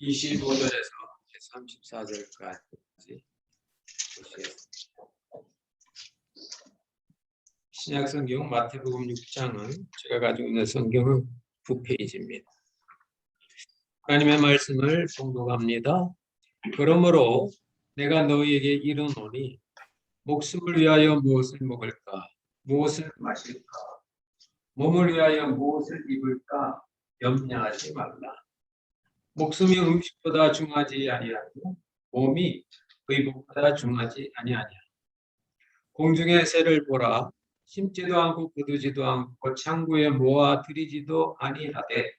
25절에서 34절까지 보시겠습니다. 신약성경 마태복음 6장은 제가 가지고 있는 성경은 9페이지입니다. 하나님의 말씀을 봉독합니다. 그러므로 내가 너희에게 이르노니 목숨을 위하여 무엇을 먹을까, 무엇을 마실까, 몸을 위하여 무엇을 입을까 염려하지 말라. 목숨이 음식보다 중하지 아니하고 몸이 의복보다 중하지 아니하냐. 공중의 새를 보라. 심지도 않고 거두지도 않고 창고에 모아 들이지도 아니하되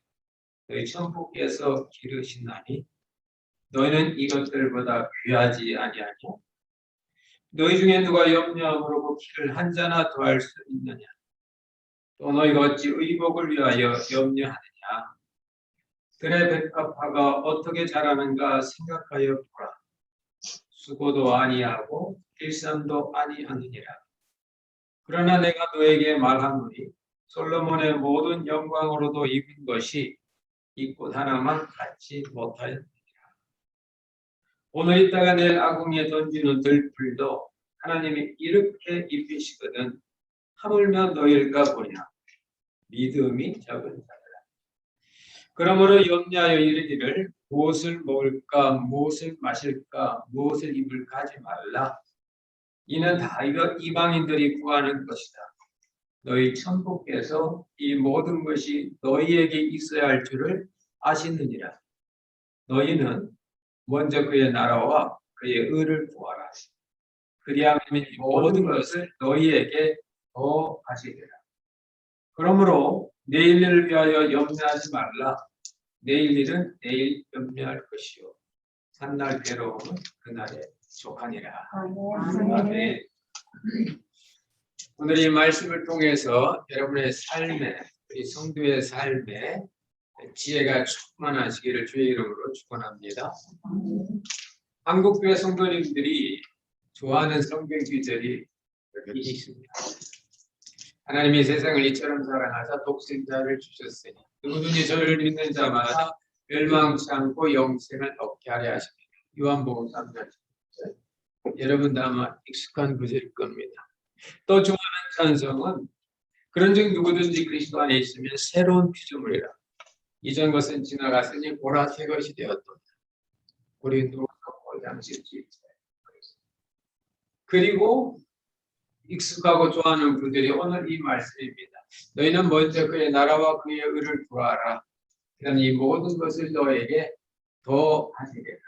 너희 천부께서 기르시나니 너희는 이것들보다 귀하지 아니하냐. 너희 중에 누가 염려함으로 키를 한 자나 더할 수 있느냐. 또 너희가 어찌 의복을 위하여 염려하느냐. 들의 백합화가 어떻게 자라는가 생각하여 보라. 수고도 아니하고 일삼도 아니하느니라. 그러나 내가 너에게 말하노니 솔로몬의 모든 영광으로도 입은 것이 이 꽃 하나만 갖지 못하였느니라. 오늘 있다가 내일 아궁이에 던지는 들풀도 하나님이 이렇게 입히시거든 하물며 너희일까 보냐. 믿음이 적은 자들아. 그러므로 염려하여 이르기를 무엇을 먹을까, 무엇을 마실까, 무엇을 입을까 하지 말라. 이는 다 이방인들이 구하는 것이다. 너희 천부께서 이 모든 것이 너희에게 있어야 할 줄을 아시느니라. 너희는 먼저 그의 나라와 그의 의를 구하라. 그리하면 모든 것을 너희에게 더 하시리라. 그러므로 내일 일을 위하여 염려하지 말라. 내일 일은 내일 염려할 것이요 산날 괴로움은 그날에 족하니라. 아멘. 오늘 이 말씀을 통해서 여러분의 삶에, 우리 성도의 삶에 지혜가 충만하시기를 주의 이름으로 축원합니다. 한국교회 성도님들이 좋아하는 성경 구절이 여기 있습니다. 하나님이 세상을 이처럼 사랑하사 독생자를 주셨으니 누구든지 저를 믿는 자마다 멸망치 않고 영생을 얻게 하려 하십니다. 요한복음 3장. 여러분도 아마 익숙한 구절일 겁니다. 또 좋아하는 찬송은 그런즉 누구든지 그리스도 안에 있으면 새로운 피조물이라. 이전 것은 지나갔으니 보라 새 것이 되었도다. 고린도서 5장 17절. 그리고 익숙하고 좋아하는 분들이 오늘 이 말씀입니다. 너희는 먼저 그의 나라와 그의 의를 구하라. 그럼 이 모든 것을 너에게 더 하시리라.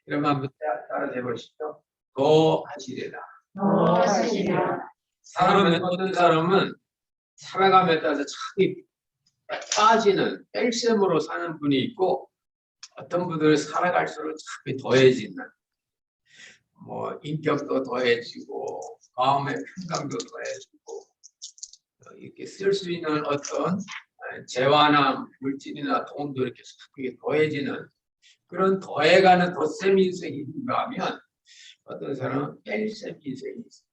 여러분 한번 따라 해보시죠. 더 하시리라. 더 하시리라. 어떤 사람은 살아감에 따라서 참이 빠지는 뺄셈으로 사는 분이 있고 어떤 분들은 살아갈수록 참이 더해지는 인격도 더해지고 마음의 평강도 더해지고 이렇게 쓸 수 있는 어떤 재화나 물질이나 돈도 이렇게 크게 더해지는 그런 더해가는 덧셈 인생인가 하면 어떤 사람은 뺄셈 인생이 있어요.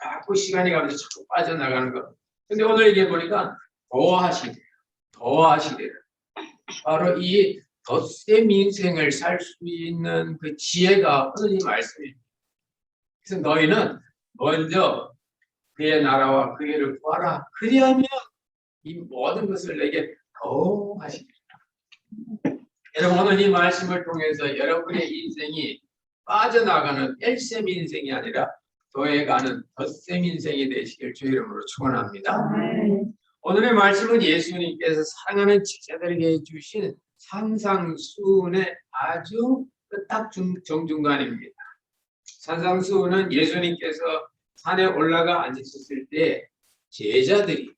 자꾸 시간이 가면서 자꾸 빠져나가는 거. 근데 오늘 얘기해 보니까 더 하시래요. 바로 이 덧셈 인생을 살 수 있는 그 지혜가 오늘 이 말씀입니다. 그래서 너희는 먼저 그의 나라와 그의 의를 구하라. 그리하면 이 모든 것을 내게 더 하시리라. 여러분 오늘 이 말씀을 통해서 여러분의 인생이 빠져나가는 뺄셈 인생이 아니라 더해가는 덧셈 인생이 되시길 주의 이름으로 축원합니다. 오늘의 말씀은 예수님께서 사랑하는 제자들에게 주신 산상수훈의 아주 딱 정중간입니다. 산상수훈은 예수님께서 산에 올라가 앉으셨을 때 제자들이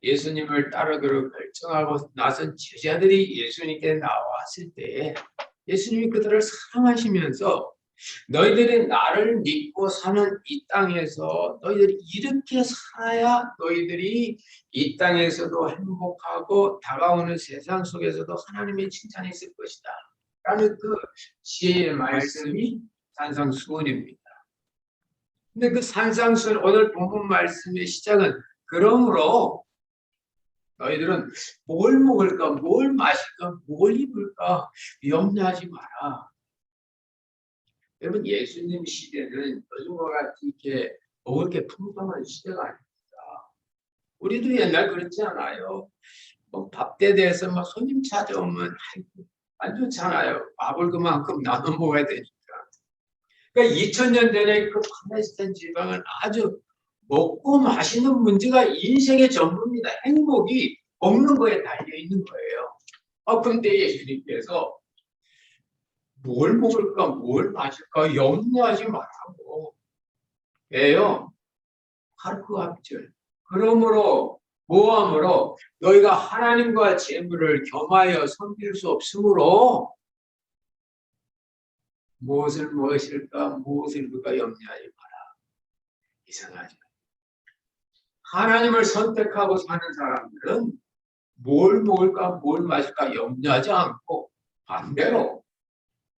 예수님을 따르기로 결정하고 나선 제자들이 예수님께 나왔을 때 예수님이 그들을 사랑하시면서 너희들이 나를 믿고 사는 이 땅에서 너희들이 이렇게 살아야 너희들이 이 땅에서도 행복하고 다가오는 세상 속에서도 하나님의 칭찬이 있을 것이다 라는 그 지혜의 말씀이 산상수훈입니다. 근데 그 산상수훈 오늘 본문 말씀의 시작은 그러므로 너희들은 뭘 먹을까, 뭘 마실까, 뭘 입을까 염려하지 마라. 여러분, 예수님 시대는 요즘과 같이 이렇게 먹을 게 풍성한 시대가 아닙니다. 우리도 옛날 그렇지 않아요? 뭐 밥때 대해서 막 손님 찾아오면 안 좋잖아요. 밥을 그만큼 나눠 먹어야 되니까. 그러니까 2000년 전에 그 팔레스타인 지방은 아주 먹고 마시는 문제가 인생의 전부입니다. 행복이 먹는 거에 달려 있는 거예요. 근데 예수님께서 뭘 먹을까, 뭘 마실까 염려하지 말라고. 왜요? 바로 그 앞절. 그러므로 모함으로 너희가 하나님과 재물을 겸하여 섬길 수 없으므로 무엇을 무엇일까, 무엇을 입을까 염려하지 마라. 이상하죠. 하나님을 선택하고 사는 사람들은 뭘 먹을까, 뭘 마실까 염려하지 않고 반대로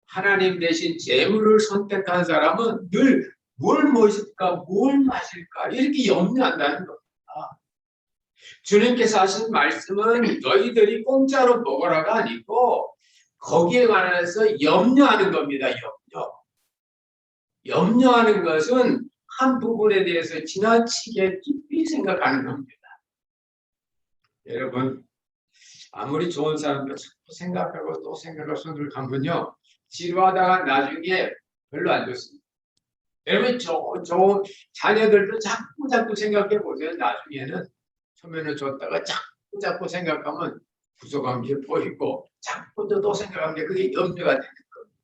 하나님 대신 재물을 선택한 사람은 늘 뭘 먹을까, 뭘 마실까 이렇게 염려한다는 겁니다. 주님께서 하신 말씀은 너희들이 공짜로 먹으라가 아니고 거기에 관해서 염려하는 겁니다. 염려하는 것은 한 부분에 대해서 지나치게 깊이 생각하는 겁니다. 여러분, 아무리 좋은 사람도 자꾸 생각하고 또 생각하고 손을 감으면요 지루하다가 나중에 별로 안 좋습니다. 여러분, 좋은 자녀들도 자꾸 생각해 보세요. 나중에는 처음에는 줬다가 자꾸 생각하면 부족한 게 보이고 자꾸 또 생각하는 게 그게 염려가 되는 겁니다.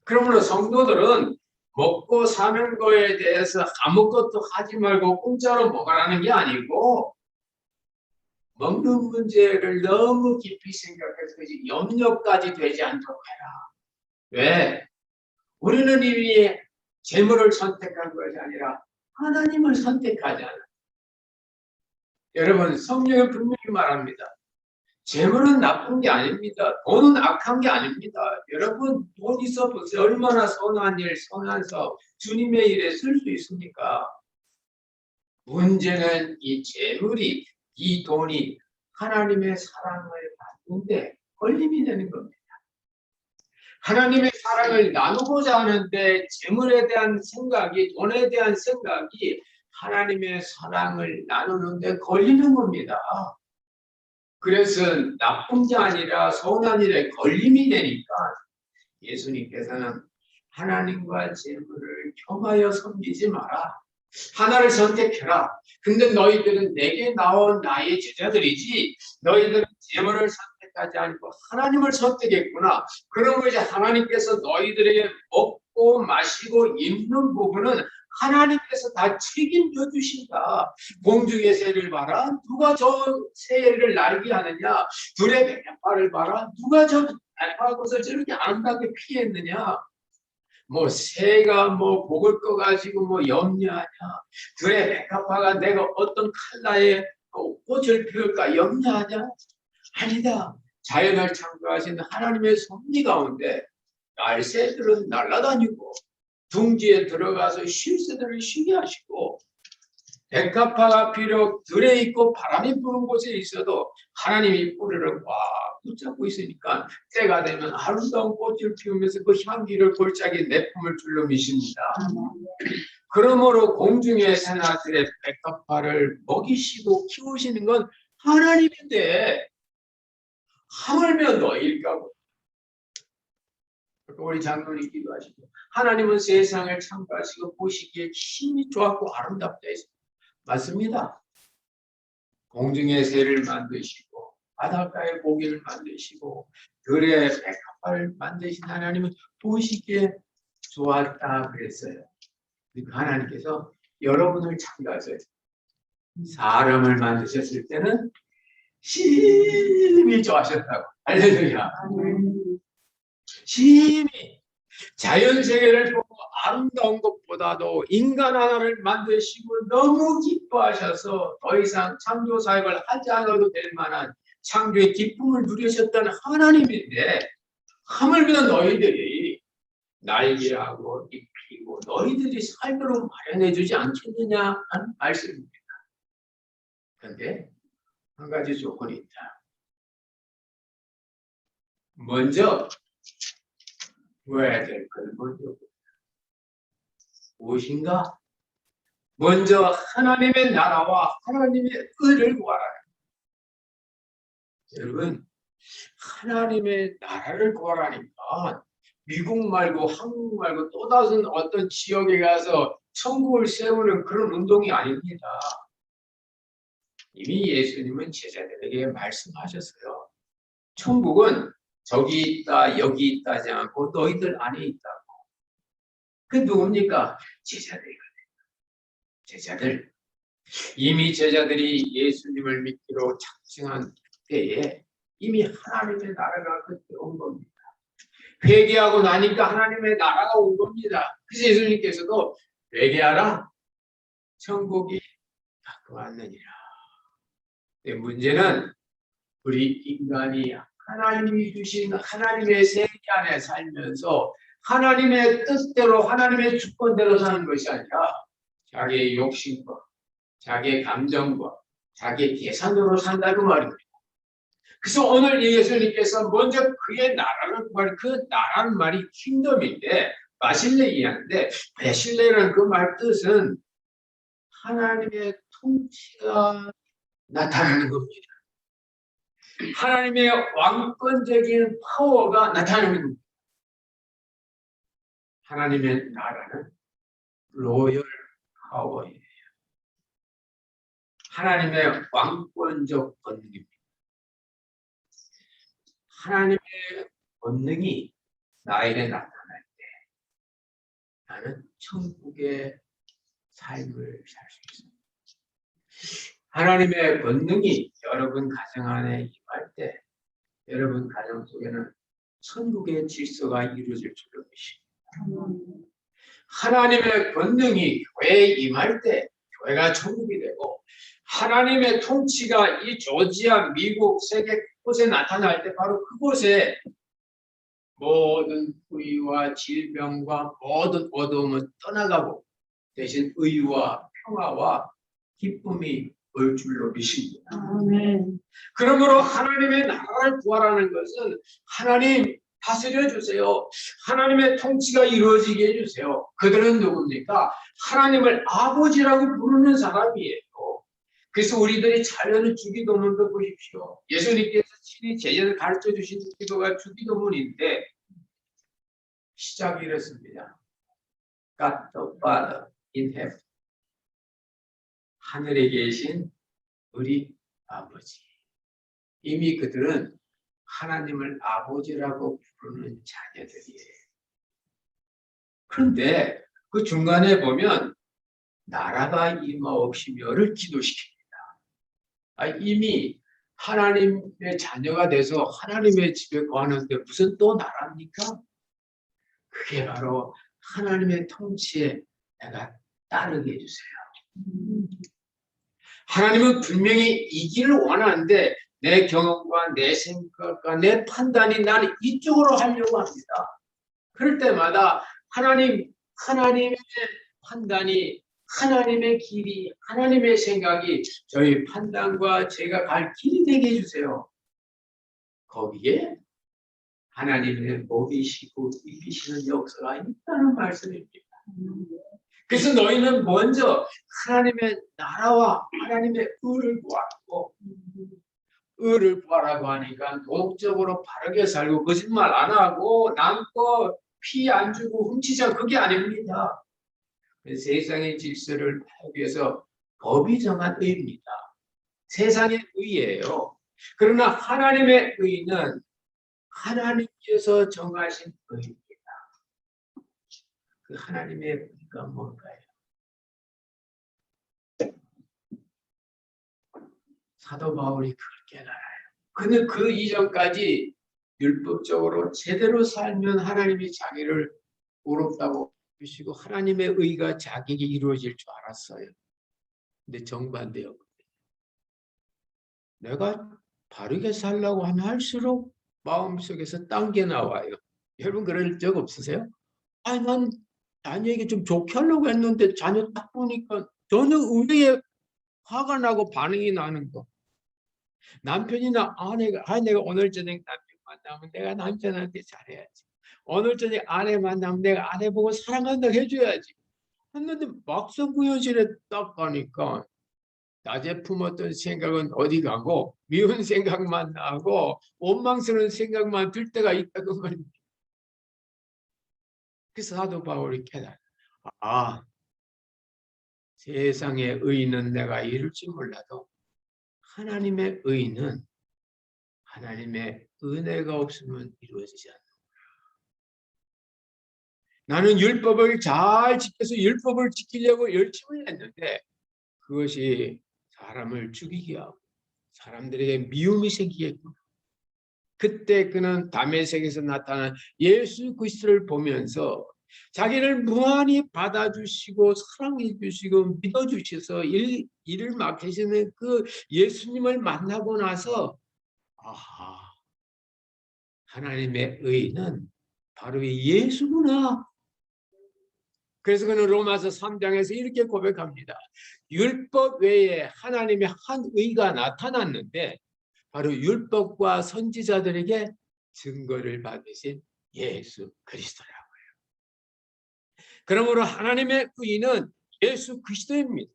그러므로 성도들은 먹고 사는 거에 대해서 아무것도 하지 말고 공짜로 먹으라는 게 아니고 먹는 문제를 너무 깊이 생각해서 염려까지 되지 않도록 해라. 왜? 우리는 이미 재물을 선택한 것이 아니라 하나님을 선택하잖아. 여러분, 성경은 분명히 말합니다. 재물은 나쁜 게 아닙니다. 돈은 악한 게 아닙니다. 여러분, 돈 있어 보세요. 얼마나 선한 일, 선한 사업, 주님의 일에 쓸 수 있습니까? 문제는 이 재물이, 이 돈이 하나님의 사랑을 받는데 걸림이 되는 겁니다. 하나님의 사랑을 나누고자 하는데 재물에 대한 생각이, 돈에 대한 생각이 하나님의 사랑을 나누는데 걸리는 겁니다. 그래서 나쁜 게 아니라 선한 일에 걸림이 되니까 예수님께서는 하나님과 재물을 겸하여 섬기지 마라. 하나를 선택해라. 근데 너희들은 내게 나온 나의 제자들이지 너희들은 재물을 선택하지 않고 하나님을 선택했구나. 그러면 이제 하나님께서 너희들에게 먹고 마시고 입는 부분은 하나님께서 다 책임져 주신다. 공중의 새를 봐라. 누가 저 새를 날게 하느냐. 들의 백합화를 봐라. 누가 저 백합화꽃을 저렇게 아름답게 피했느냐. 뭐 새가 뭐 복을 꺼가지고 뭐 염려하냐. 들의 백합화가 내가 어떤 컬러의 꽃을 피울까 염려하냐. 아니다. 자연을 창조하신 하나님의 섭리 가운데 날새들은 날아다니고 둥지에 들어가서 쉴 새들을 쉬게 하시고 백합화가 비록 들에 있고 바람이 부는 곳에 있어도 하나님이 뿌리를 꽉 붙잡고 있으니까 때가 되면 아름다운 꽃을 피우면서 그 향기를 골짜기 내품을 줄로 미십니다. 그러므로 공중의 새나들의 백합화를 먹이시고 키우시는 건 하나님인데 하물며 너희일까? 우리 장로님 기도하시고 하나님은 세상을 창조하시고 보시기에 힘이 좋았고 아름답다 했습니다. 맞습니다. 공중의 새를 만드시고 바닷가의 고기를 만드시고 들의 백합화를 만드신 하나님은 보시기에 좋았다 그랬어요. 그러니까 하나님께서 여러분을 창조하셔서 사람을 만드셨을 때는 심히 좋아하셨다고. 할렐루야. 심히 자연세계를 보고 아름다운 것보다도 인간 하나를 만드시고 너무 기뻐하셔서 더 이상 창조 사역을 하지 않아도 될 만한 창조의 기쁨을 누리셨던 하나님인데 하물며 너희들이 날개하고 입히고 너희들이 살도록 마련해 주지 않겠느냐 하는 말씀입니다. 그런데 한 가지 조건이 있다. 먼저 구해야 될 것은 먼저 무엇인가? 먼저 하나님의 나라와 하나님의 의를 구하라. 여러분, 하나님의 나라를 구하라니까 미국 말고 한국 말고 또 다른 어떤 지역에 가서 천국을 세우는 그런 운동이 아닙니다. 이미 예수님은 제자들에게 말씀하셨어요. 천국은 저기 있다 여기 있다 하지 않고 너희들 안에 있다고. 그 누굽니까? 제자들이거든요. 제자들. 이미 제자들이 예수님을 믿기로 작정한 때에 이미 하나님의 나라가 그때 온 겁니다. 회개하고 나니까 하나님의 나라가 온 겁니다. 그래서 예수님께서도 회개하라. 천국이 가까웠느니라. 문제는 우리 인간이 하나님이 주신 하나님의 세계 안에 살면서 하나님의 뜻대로 하나님의 주권대로 사는 것이 아니라 자기의 욕심과 자기의 감정과 자기의 계산으로 산다고 말입니다. 그래서 오늘 예수님께서 먼저 그의 나라를 구할 그 나라는 말이 킹덤인데 바실레이하는데 바실레라는 그 말 뜻은 하나님의 통치가 나타나는 겁니다. 하나님의 왕권적인 파워가 나타나는 겁니다. 하나님의 나라는 로열 파워예요. 하나님의 왕권적 권능입니다. 하나님의 권능이 나에게 나타날 때 나는 천국의 삶을 살 수 있습니다. 하나님의 권능이 여러분 가정 안에 임할 때 여러분 가정 속에는 천국의 질서가 이루어질 줄을 믿습니다. 하나님의 권능이 교회에 임할 때 교회가 천국이 되고 하나님의 통치가 이 조지아, 미국, 세계 곳에 나타날 때 바로 그곳에 모든 의와 질병과 모든 어두움은 떠나가고 대신 의와 평화와 기쁨이 올 줄로 믿습니다. 아멘. 그러므로 하나님의 나라를 구하라는 것은 하나님 다스려 주세요. 하나님의 통치가 이루어지게 해주세요. 그들은 누굽니까? 하나님을 아버지라고 부르는 사람이에요. 그래서 우리들이 자녀를 주기도문도 보십시오. 예수님께서 친히 제자를 가르쳐 주신 기도가 주기도문인데 시작이 이렇습니다. God the Father in heaven. 하늘에 계신 우리 아버지. 이미 그들은 하나님을 아버지라고 부르는 자녀들이에요. 그런데 그 중간에 보면 나라가 임하옵시며를 기도시킵니다. 이미 하나님의 자녀가 돼서 하나님의 집에 거하는데 무슨 또 나라입니까? 그게 바로 하나님의 통치에 내가 따르게 해주세요. 하나님은 분명히 이기를 원하는데 내 경험과 내 생각과 내 판단이 나는 이쪽으로 하려고 합니다. 그럴 때마다 하나님의 판단이 하나님의 길이, 하나님의 생각이 저희 판단과 제가 갈 길이 되게 해주세요. 거기에 하나님의 먹이시고 입히시는 역사가 있다는 말씀입니다. 그래서 너희는 먼저 하나님의 나라와 하나님의 의를 구하고 의를 구하라고 하니까 도덕적으로 바르게 살고 거짓말 안 하고 남거 피 안 주고 훔치지 않고 그게 아닙니다. 세상의 질서를 하기 위해서 법이 정한 의입니다. 세상의 의예요. 그러나 하나님의 의는 하나님께서 정하신 의입니다. 그 하나님의 의가 뭘까요? 사도 바울이 그걸 깨달아요. 그는 그 이전까지 율법적으로 제대로 살면 하나님이 자기를 의롭다고 보시고 하나님의 의가 자기에게 이루어질 줄 알았어요. 근데 정반대였거든요. 내가 바르게 살려고 하면 할수록 마음속에서 딴 게 나와요. 여러분 그럴 적 없으세요? 난 자녀에게 좀 좋게 하려고 했는데 자녀 딱 보니까 저는 의외에 화가 나고 반응이 나는 거. 남편이나 아내가 내가 오늘 저녁 남편 만나면 내가 남편한테 잘해야지. 오늘 저녁 아내 만나면 내가 아내 보고 사랑한다고 해줘야지. 했는데 막상 그 현실에 딱 가니까 낮에 품었던 생각은 어디 가고 미운 생각만 나고 원망스러운 생각만 들 때가 있다고 말입니다. 그래서 사도 바울이 깨달아. 세상의 의는 내가 이룰지 몰라도 하나님의 의는 하나님의 은혜가 없으면 이루어지지 않는다. 나는 율법을 잘 지켜서 율법을 지키려고 열심을 했는데 그것이 사람을 죽이게 하고 사람들에게 미움이 생기겠구나. 그때 그는 다메섹에서 나타난 예수 그리스도를 보면서 자기를 무한히 받아주시고 사랑해 주시고 믿어주셔서 일을 맡기시는 그 예수님을 만나고 나서 하나님의 의는 바로 이 예수구나. 그래서 그는 로마서 3장에서 이렇게 고백합니다. 율법 외에 하나님의 한 의가 나타났는데 바로 율법과 선지자들에게 증거를 받으신 예수 그리스도라고요. 그러므로 하나님의 의는 예수 그리스도입니다.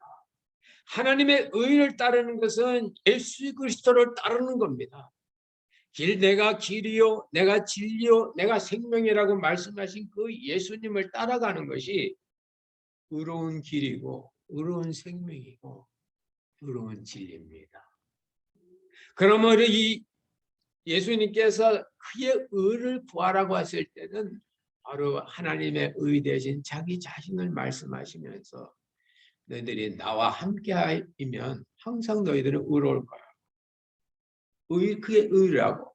하나님의 의를 따르는 것은 예수 그리스도를 따르는 겁니다. 내가 길이요, 내가 진리요, 내가 생명이라고 말씀하신 그 예수님을 따라가는 것이 의로운 길이고 의로운 생명이고 의로운 진리입니다. 그러므로 이 예수님께서 그의 의를 구하라고 하실 때는 바로 하나님의 의 대신 자기 자신을 말씀하시면서 너희들이 나와 함께이면 항상 너희들은 의로울 거야. 그의 의라고.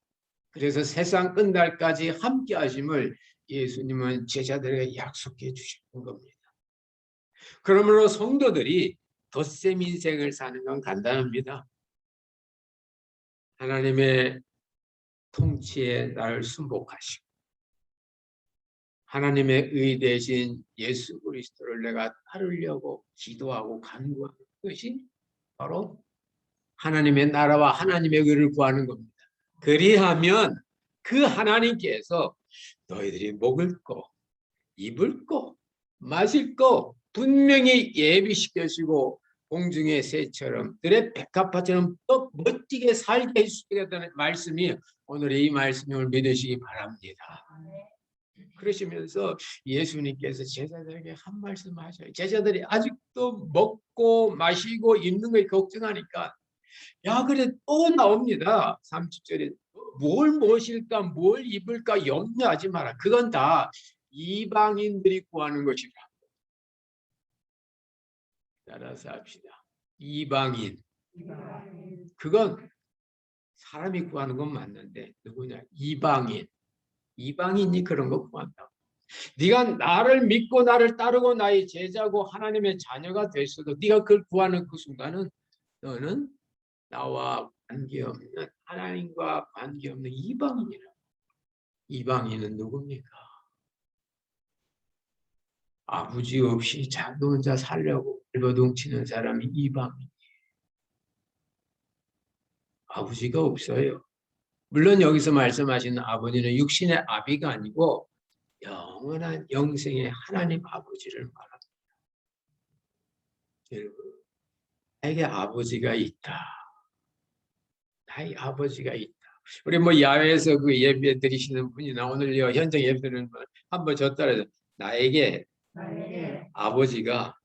그래서 세상 끝날까지 함께하심을 예수님은 제자들에게 약속해 주시는 겁니다. 그러므로 성도들이 덧셈 인생을 사는 건 간단합니다. 하나님의 통치에 나를 순복하시고 하나님의 의 대신 예수 그리스도를 내가 따르려고 기도하고 간구하는 것이 바로 하나님의 나라와 하나님의 의를 구하는 겁니다. 그리하면 그 하나님께서 너희들이 먹을 거, 입을 거, 마실 거 분명히 예비시켜주고 공중의 새처럼 들의 백합화처럼 또 멋지게 살게 해주시겠다는 말씀이 오늘의 이 말씀을 믿으시기 바랍니다. 그러시면서 예수님께서 제자들에게 한 말씀 하셔요. 제자들이 아직도 먹고 마시고 입는 걸 걱정하니까 야 그래 또 나옵니다. 30절에 뭘 무엇일까 뭘 입을까 염려하지 마라. 그건 다 이방인들이 구하는 것이라. 따라서 합시다. 이방인. 그건 사람이 구하는 건 맞는데 누구냐? 이방인. 이방인이 그런 거 구한다고. 네가 나를 믿고 나를 따르고 나의 제자고 하나님의 자녀가 됐어도 네가 그걸 구하는 그 순간은 너는 나와 관계없는 하나님과 관계없는 이방인이라. 이방인은 누굽니까? 아버지 없이 자기 혼자 살려고 발버둥치는 사람이 이방인. 아버지가 없어요. 물론 여기서 말씀하시는 아버지는 육신의 아비가 아니고 영원한 영생의 하나님 아버지를 말합니다. 여러분, 나에게 아버지가 있다. 나의 아버지가 있다. 우리 뭐 야외에서 그 예배 드리시는 분이나 오늘 현장 예배는 한번 저 따라서 나에게 아버지가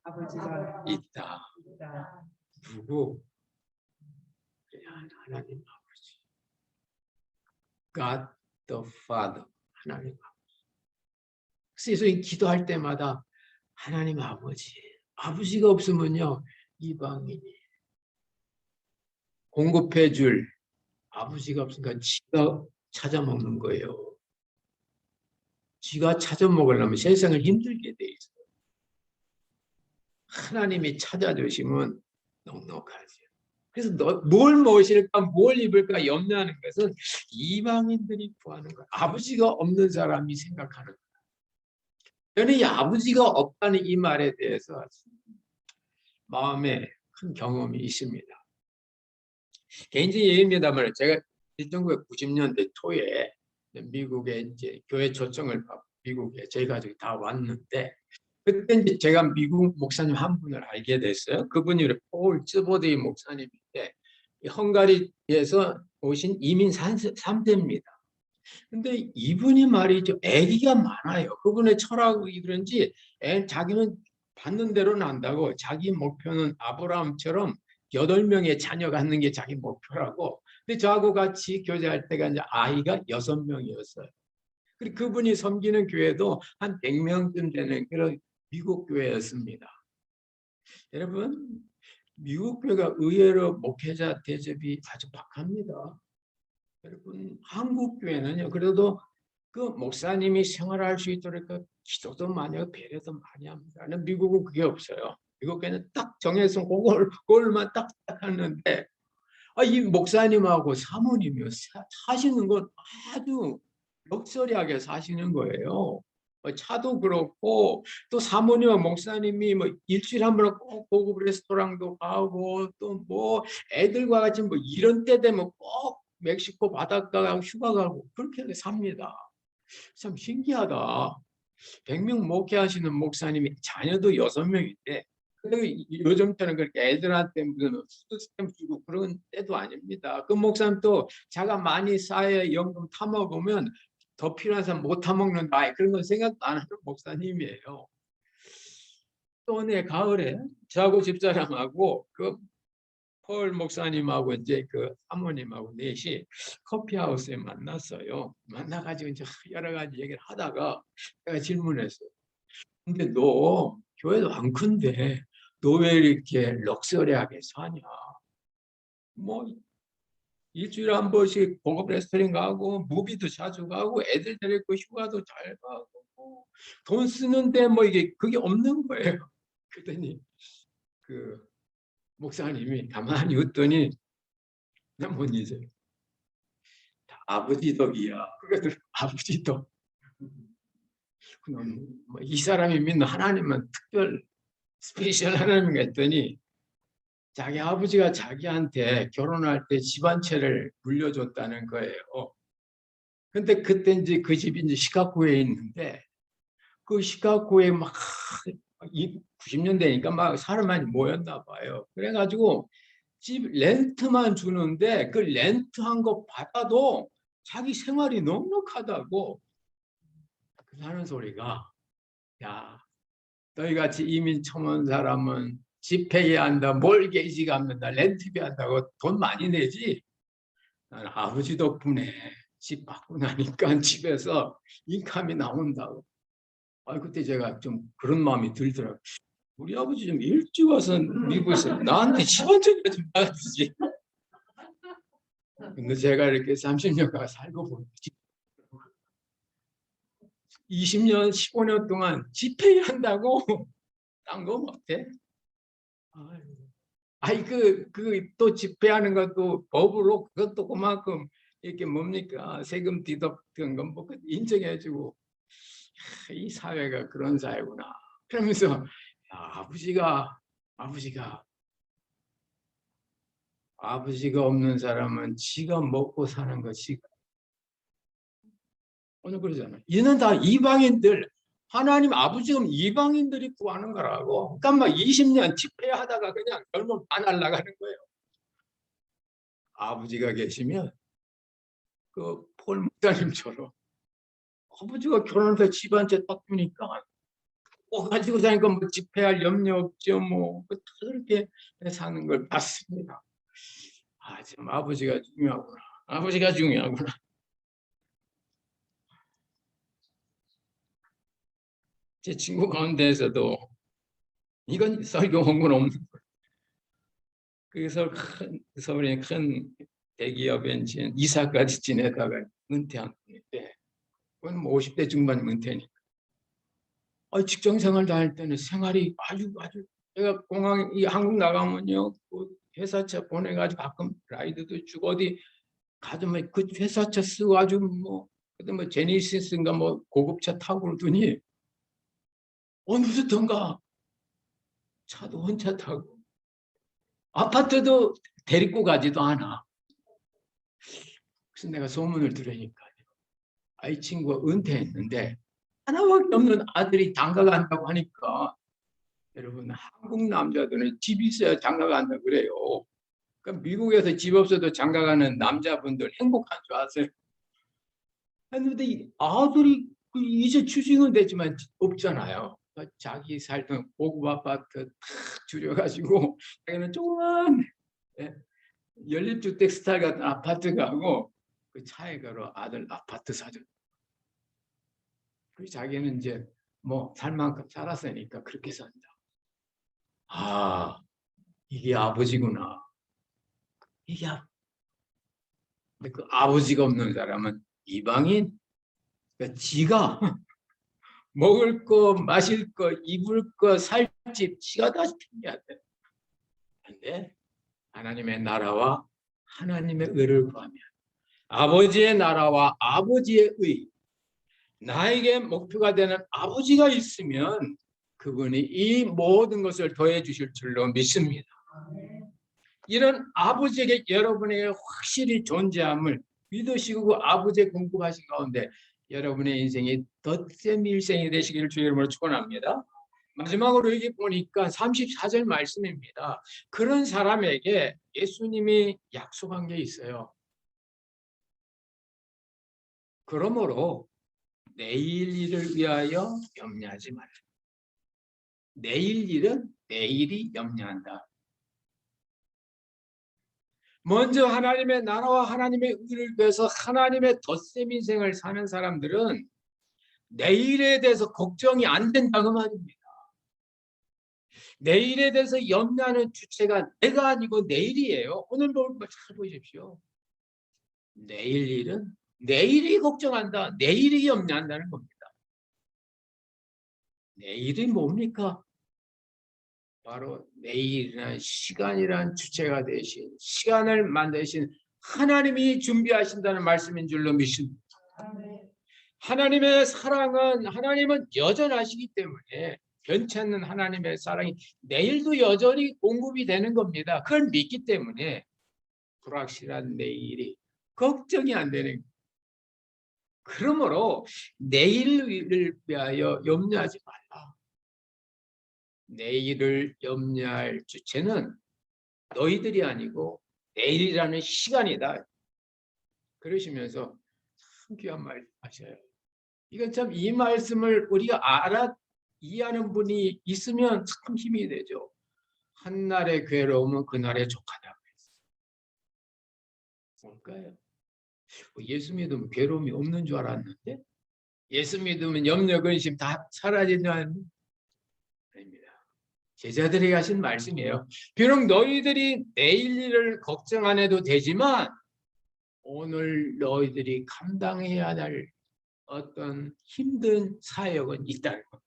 있다. 누구? 하나님 아버지. God the Father. 하나님 아버지. 그래서 예수님 기도할 때마다 하나님 아버지. 아버지가 없으면요. 이방인이 공급해 줄 아버지가 없으니까 지가 찾아 먹는 거예요. 지가 찾아 먹으려면 세상을 힘들게 돼 있어요. 하나님이 찾아주시면 넉넉하죠. 그래서 뭘 무엇일까 뭘 입을까 염려하는 것은 이방인들이 구하는 거예요. 아버지가 없는 사람이 생각하는 거예요. 저는 이 아버지가 없다는 이 말에 대해서 마음에 큰 경험이 있습니다. 개인적인 얘기입니다만 제가 1990년대 초에 미국에 이제 교회 초청을 받고 미국에 저희 가족이 다 왔는데 그때 이제 제가 미국 목사님 한 분을 알게 됐어요. 그분이 폴 츠보드이 목사님인데 헝가리에서 오신 이민 3세입니다. 근데 이분이 말이죠. 애기가 많아요. 그분의 철학이 그런지 자기는 받는 대로 난다고 자기 목표는 아브라함처럼 8명의 자녀 갖는 게 자기 목표라고. 근데 저하고 같이 교제할 때가 이제 아이가 6명이었어요. 그리고 그분이 섬기는 교회도 한 100명쯤 되는 그런 미국 교회였습니다. 여러분, 미국 교회가 의외로 목회자 대접이 아주 박합니다. 여러분, 한국 교회는요, 그래도 그 목사님이 생활할 수 있도록 기도도 많이 하고 배려도 많이 합니다. 미국은 그게 없어요. 미국 교회는 딱 정해서 그걸만 딱 하는데, 이 목사님하고 사모님이 사시는 건 아주 럭셔리하게 사시는 거예요. 차도 그렇고 또 사모님과 목사님이 뭐 일주일에 한 번 꼭 고급 레스토랑도 가고 또 뭐 애들과 같이 뭐 이런 때 되면 꼭 멕시코 바닷가 가고 휴가 가고 그렇게 삽니다. 참 신기하다. 100명 목회하시는 목사님이 자녀도 6명인데 요즘처럼 그렇게 애들한테 무슨 푸드스탬프 주고 그런 때도 아닙니다. 그 목사님도 자가 많이 쌓여 연금 타먹으면 더 필요한 사람 못 타먹는다. 그런 건 생각도 안 하는 목사님이에요. 또 어느 가을에 저하고 집사람하고 그 폴 목사님하고 이제 그 사모님하고 넷이 커피하우스에 만났어요. 만나가지고 이제 여러 가지 얘기를 하다가 제가 질문했어요. 근데 너 교회도 안 큰데 너 왜 이렇게 럭셔리하게 사냐? 뭐 일주일에 한 번씩 고급 레스토랑 가고 무비도 자주 가고 애들 데리고 휴가도 잘 가고 돈 쓰는데 뭐 이게 그게 없는 거예요. 그랬더니 그 목사님이 가만히 웃더니 나 뭔지 아버지 덕이야. 그래서 아버지 덕. 그럼 뭐이 사람이 믿는 하나님은 특별 스페셜 하나님인가 했더니 자기 아버지가 자기한테 결혼할 때 집 한 채를 물려줬다는 거예요. 근데 그때 이제 그 집이 이제 시카고에 있는데 그 시카고에 막 90년대니까 막 사람 많이 모였나 봐요. 그래가지고 집 렌트만 주는데 그 렌트한 거 받아도 자기 생활이 넉넉하다고 하는 소리가 야 너희 같이 이민 처음 온 사람은 집회에 한다, 몰게이지 갚는다, 렌트비 한다고 돈 많이 내지. 난 아버지 덕분에 집 받고 나니까 집에서 인감이 나온다고. 그때 제가 좀 그런 마음이 들더라고요. 우리 아버지 좀 일찍 와서 미국에서 나한테 집 한 채나 좀 나가주지. 근데 제가 이렇게 30년간 살고 보니 20년, 15년 동안 집회 한다고 딴 거 못해. 또 집회하는 것도 법으로 그것도 그만큼 이렇게 뭡니까 세금 디덕던 건 뭐 인정해주고 이 사회가 그런 사회구나. 그러면서 아버지가 없는 사람은 지가 먹고 사는 것이 오늘 그러잖아. 이는 다 이방인들 하나님 아버지가 이방인들이 구하는 거라고. 그러니까 막 20년 집회하다가 그냥 결국 다 날아가는 거예요. 아버지가 계시면 그 폴 목사님처럼 아버지가 결혼해서 집 한 채 딱 주니까 가지고 다니까 뭐 집회할 염려 없죠. 뭐 그렇게 사는 걸 봤습니다. 참 아버지가 중요하구나. 아버지가 중요하구나. 제 친구 가운데에서도 이건 설교 홍보는 없는 거예요. 그래서 서울에 큰 대기업에 이사까지 지내다가 은퇴한 분인데 그건 뭐 50대 중반 은퇴니까. 직장 생활 다닐 때는 생활이 아주 제가 공항 한국 나가면요 그 회사차 보내가지고 가끔 라이드도 주고 어디 가면 그 회사차 쓰고 아주 뭐 그때 뭐 제니시스인가 뭐 고급차 타고 그러더니 어느덧가 차도 혼자 타고 아파트도 데리고 가지도 않아. 그래서 내가 소문을 들으니까 이 친구가 은퇴했는데 하나밖에 없는 아들이 장가 간다고 하니까 여러분 한국 남자들은 집 있어야 장가 간다 그래요. 그러니까 미국에서 집 없어도 장가 가는 남자분들 행복한 줄 아세요? 그런데 이 아들이 이제 추징은 되지만 없잖아요. 자기 살던 고급 아파트 탁 줄여가지고 자기는 조그만 연립주택 스타일 같은 아파트 가고 그 차에 걸어 아들 아파트 사줬. 그 자기는 이제 뭐 살 만큼 살았으니까 그렇게 산다. 아, 이게 아버지구나. 이게 근데 그 아버지가 없는 사람은 이방인. 그러니까 지가 먹을 거, 마실 거, 입을 거, 살 집 지가 다 챙겨야 돼. 근데 하나님의 나라와 하나님의 의를 구하면 아버지의 나라와 아버지의 의, 나에게 목표가 되는 아버지가 있으면 그분이 이 모든 것을 더해 주실 줄로 믿습니다. 이런 아버지에게 여러분에게 확실히 존재함을 믿으시고 그 아버지의 궁금하신 가운데 여러분의 인생이 덧셈 일생이 되시기를 주의 이름으로 축원합니다. 마지막으로 여기 보니까 34절 말씀입니다. 그런 사람에게 예수님이 약속한 게 있어요. 그러므로 내일 일을 위하여 염려하지 말라. 내일 일은 내일이 염려한다. 먼저 하나님의 나라와 하나님의 의를 위해서 하나님의 덧셈 인생을 사는 사람들은 내일에 대해서 걱정이 안 된다고 말입니다. 내일에 대해서 염려하는 주체가 내가 아니고 내일이에요. 오늘 볼 거 잘 보십시오. 내일 일은 내일이 걱정한다. 내일이 염려한다는 겁니다. 내일이 뭡니까? 바로 내일이란 시간이란 주체가 되신 시간을 만드신 하나님이 준비하신다는 말씀인 줄로 믿습니다. 하나님의 사랑은 하나님은 여전하시기 때문에 변치 않는 하나님의 사랑이 내일도 여전히 공급이 되는 겁니다. 그걸 믿기 때문에 불확실한 내일이 걱정이 안 되는 거예요. 그러므로 내일을 위하여 염려하지 말라. 내일을 염려할 주체는 너희들이 아니고 내일이라는 시간이다. 그러시면서 참 귀한 말 하셔요. 이건 참 이 말씀을 우리가 이해하는 분이 있으면 참 힘이 되죠. 한날의 괴로움은 그날의 족하다. 뭘까요? 예수 믿으면 괴로움이 없는 줄 알았는데 예수 믿으면 염려 근심 다 사라지는 아닙니다. 제자들에게 하신 말씀이에요. 비록 너희들이 내일 일을 걱정 안 해도 되지만 오늘 너희들이 감당해야 할 어떤 힘든 사역은 있다는 것.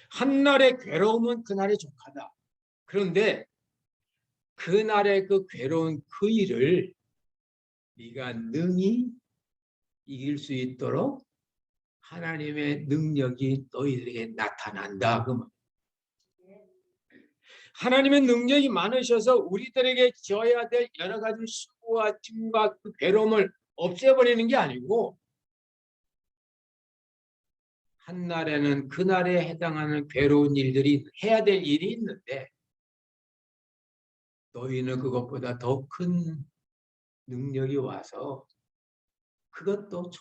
한날의 괴로움은 그날의 족하다. 그런데 그날의 그 괴로운 그 일을 네가 능히 이길 수 있도록 하나님의 능력이 너희들에게 나타난다. 그 하나님의 능력이 많으셔서 우리들에게 지어야 될 여러 가지 수고와 짐과 그 괴로움을 없애버리는 게 아니고 한날에는 그날에 해당하는 괴로운 일들이 해야 될 일이 있는데 너희는 그것보다 더 큰 능력이 와서 그것도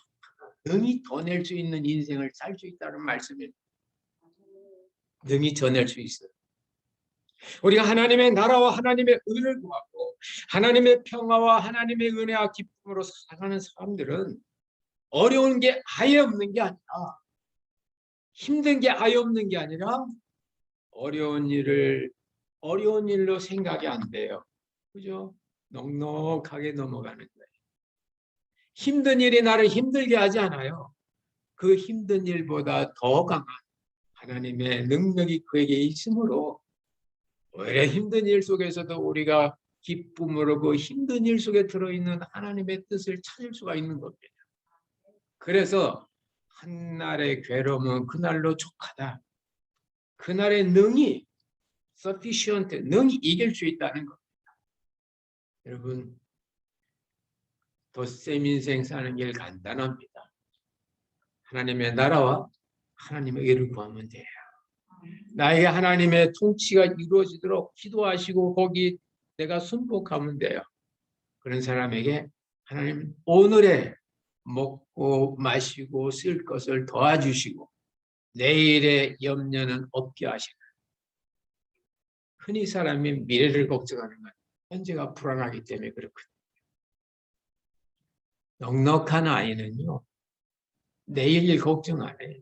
능히 더 낼 수 있는 인생을 살 수 있다는 말씀입니다. 능히 더 낼 수 있어요. 우리가 하나님의 나라와 하나님의 의를 구하고 하나님의 평화와 하나님의 은혜와 기쁨으로 살아가는 사람들은 어려운 게 아예 없는 게 아니라 힘든 게 아예 없는 게 아니라 어려운 일로 생각이 안 돼요. 그죠? 넉넉하게 넘어가는 거예요. 힘든 일이 나를 힘들게 하지 않아요. 그 힘든 일보다 더 강한 하나님의 능력이 그에게 있으므로 오히려 힘든 일 속에서도 우리가 기쁨으로 그 힘든 일 속에 들어있는 하나님의 뜻을 찾을 수가 있는 겁니다. 그래서 한날의 괴로움은 그날로 족하다. 그날의 능히 sufficient, 능히 이길 수 있다는 겁니다. 여러분, 덧셈 인생 사는 길 간단합니다. 하나님의 나라와 하나님의 의를 구하면 돼요. 나에게 하나님의 통치가 이루어지도록 기도하시고 거기 내가 순복하면 돼요. 그런 사람에게 하나님 오늘에 먹고 마시고 쓸 것을 도와주시고 내일의 염려는 없게 하시는. 흔히 사람이 미래를 걱정하는 건 현재가 불안하기 때문에 그렇거든요. 넉넉한 아이는요, 내일 일 걱정 안 해요.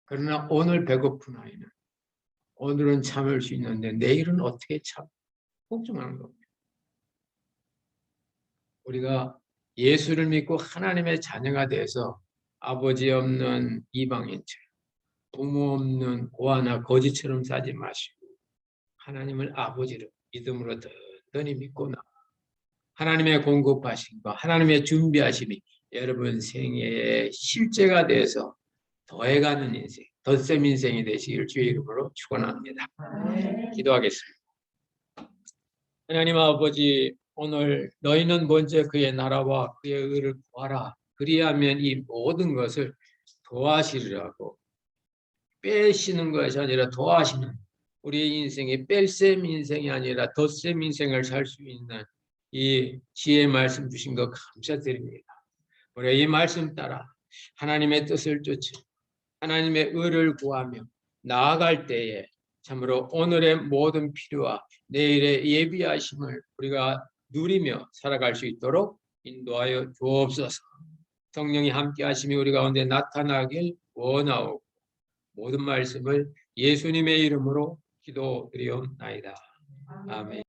그러나 오늘 배고픈 아이는 오늘은 참을 수 있는데 내일은 어떻게 참 걱정하는 겁니다. 우리가 예수를 믿고 하나님의 자녀가 돼서 아버지 없는 이방인처럼 부모 없는 고아나 거지처럼 살지 마시고 하나님을 아버지로 믿음으로 든든히 믿고 나 하나님의 공급하심과 하나님의 준비하심이 여러분 생애의 실제가 돼서 더해가는 인생, 덧셈 인생이 되시길 주의 이름으로 축원합니다. 기도하겠습니다. 하나님 아버지, 오늘 너희는 먼저 그의 나라와 그의 의를 구하라. 그리하면 이 모든 것을 도와시리라고. 빼시는 것이 아니라 도와시는 우리의 인생이 뺄셈 인생이 아니라 덧셈 인생을 살 수 있는 이 지혜의 말씀 주신 것 감사드립니다. 우리 이 말씀 따라 하나님의 뜻을 쫓아 하나님의 의를 구하며 나아갈 때에 참으로 오늘의 모든 필요와 내일의 예비하심을 우리가 누리며 살아갈 수 있도록 인도하여 주옵소서. 성령이 함께 하심이 우리 가운데 나타나길 원하옵고 모든 말씀을 예수님의 이름으로 기도드리옵나이다. 아멘.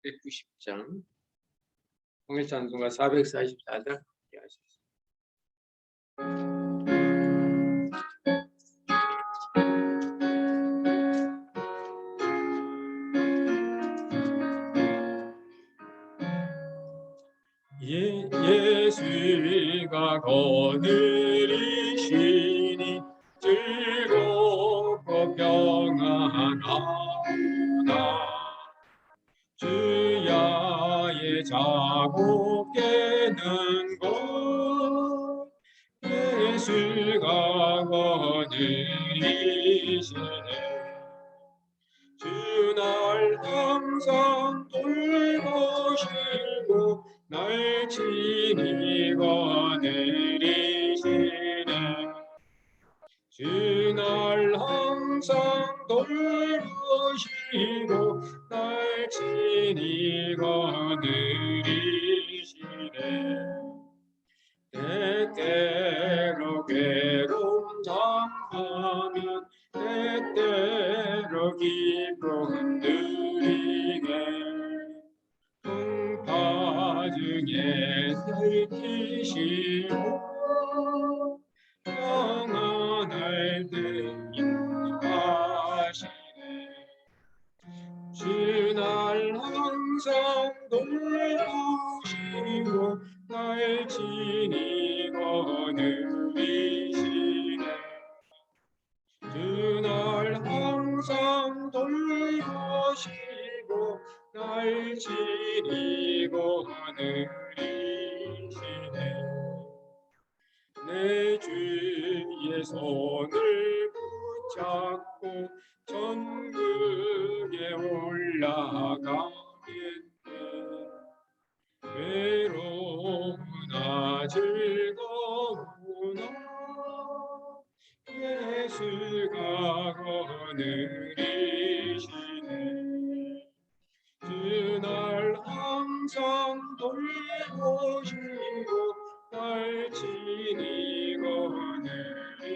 190장 통일찬송가 444장 함께 하시겠습니다. 예수가 거느리시니 즐겁고 평안하다. 주야의 자고 깨는 것 예수가 거느리시네. 주 날 항상 돌보시고 날 친히 거느리시네. 주 날 항상 돌보시고 날 친히 거느리시네. 때때로 괴로움 당하면 때때로 기쁨 누리네. 풍파 중에 살피시고 평안할 때 인도하시네. 주 날 항상 돌보시고 날 친히 거느리시네. 주 날 항상 돌보시고 날 친히 거느리시네. 내 주의 손을 붙잡고 천국에 올라가겠네. 외로우나 즐거우나 예수가 거느리시네. 주 날 항상 돌보시고 날 친히 거느리시네.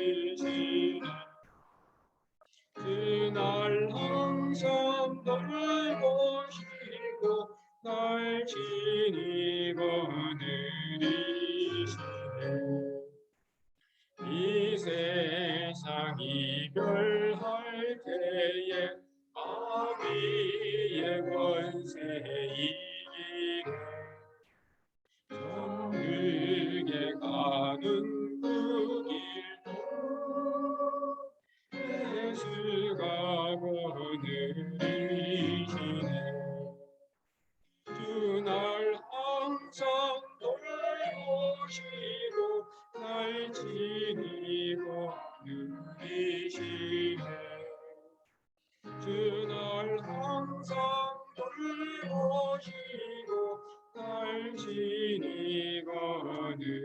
주 날 항상 돌보시고 날 친히 거느리시네. 이 세상 이별할 때에 마귀의 권세 이기네. 천국에 가는 그 길도 당신이 거듭이시네.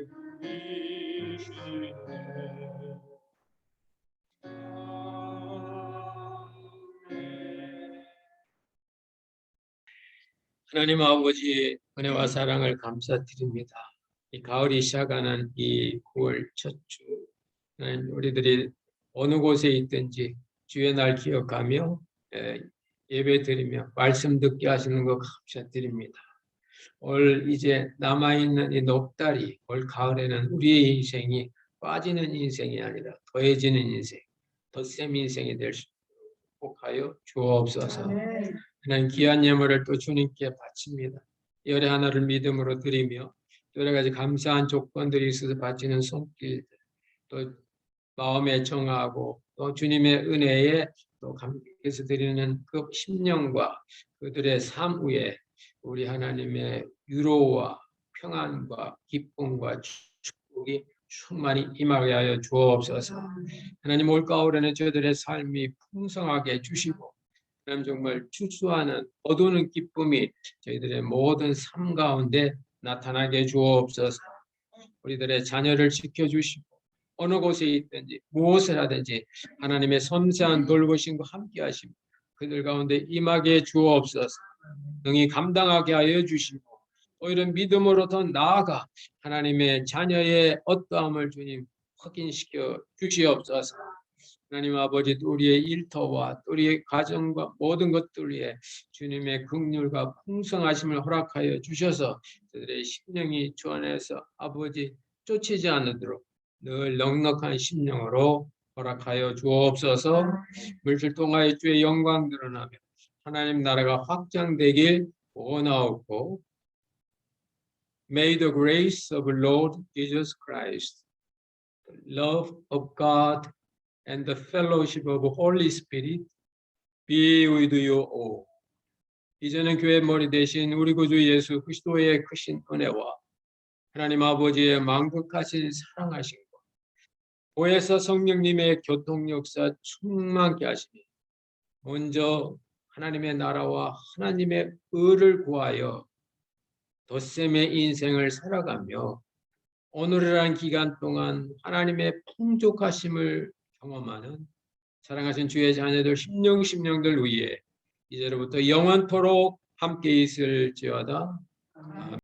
하나님 아버지 은혜와 사랑을 감사드립니다. 이 가을이 시작하는 이 9월 첫 주, 하나님 우리들이 어느 곳에 있든지 주의 날 기억하며 예배드리며 말씀 듣게 하시는 것 감사드립니다. 올 이제 남아있는 이 높다리, 올 가을에는 우리의 인생이 빠지는 인생이 아니라 더해지는 인생, 덧셈 인생이 될 수 있도록 하여 주옵소서. 하나님 귀한 예물을 또 주님께 바칩니다. 열의 하나를 믿음으로 드리며 여러 가지 감사한 조건들이 있어서 바치는 손길들, 또 마음에 정하고 또 주님의 은혜에 또 감격해서 드리는 그 심령과 그들의 삶 위에 우리 하나님의 위로와 평안과 기쁨과 축복이 충만히 임하게 하여 주옵소서. 하나님 올가을에는 저들의 삶이 풍성하게 해주시고 하나님 정말 추수하는 거두는 기쁨이 저희들의 모든 삶 가운데 나타나게 주옵소서. 우리들의 자녀를 지켜주시고 어느 곳에 있든지 무엇을 하든지 하나님의 섬세한 돌보심과 함께 하시고 그들 가운데 임하게 주옵소서. 능히 감당하게 하여 주시고 또 이런 믿음으로 더 나아가 하나님의 자녀의 어떠함을 주님 확인시켜 주시옵소서. 하나님 아버지 우리의 일터와 우리의 가정과 모든 것들 위해 주님의 긍휼과 풍성하심을 허락하여 주셔서 저들의 심령이 주 안에서 아버지 쫓이지 않도록 늘 넉넉한 심령으로 허락하여 주옵소서. 물질 통하여 주의 영광 드러나며 하나님 나라가 확장되길 원하옵고 May the grace of Lord Jesus Christ, the love of God and the fellowship of Holy Spirit be with you all. 이제는 교회 머리 대신 우리 구주 예수 그리스도의 크신 은혜와 하나님 아버지의 만극하신 사랑하신 것, 보혜사 성령님의 교통 역사 충만케 하시니 먼저 하나님의 나라와 하나님의 의를 구하여 덧셈의 인생을 살아가며 오늘이라는 기간 동안 하나님의 풍족하심을 경험하는 사랑하신 주의 자녀들 심령들 위해 이제로부터 영원토록 함께 있을지어다.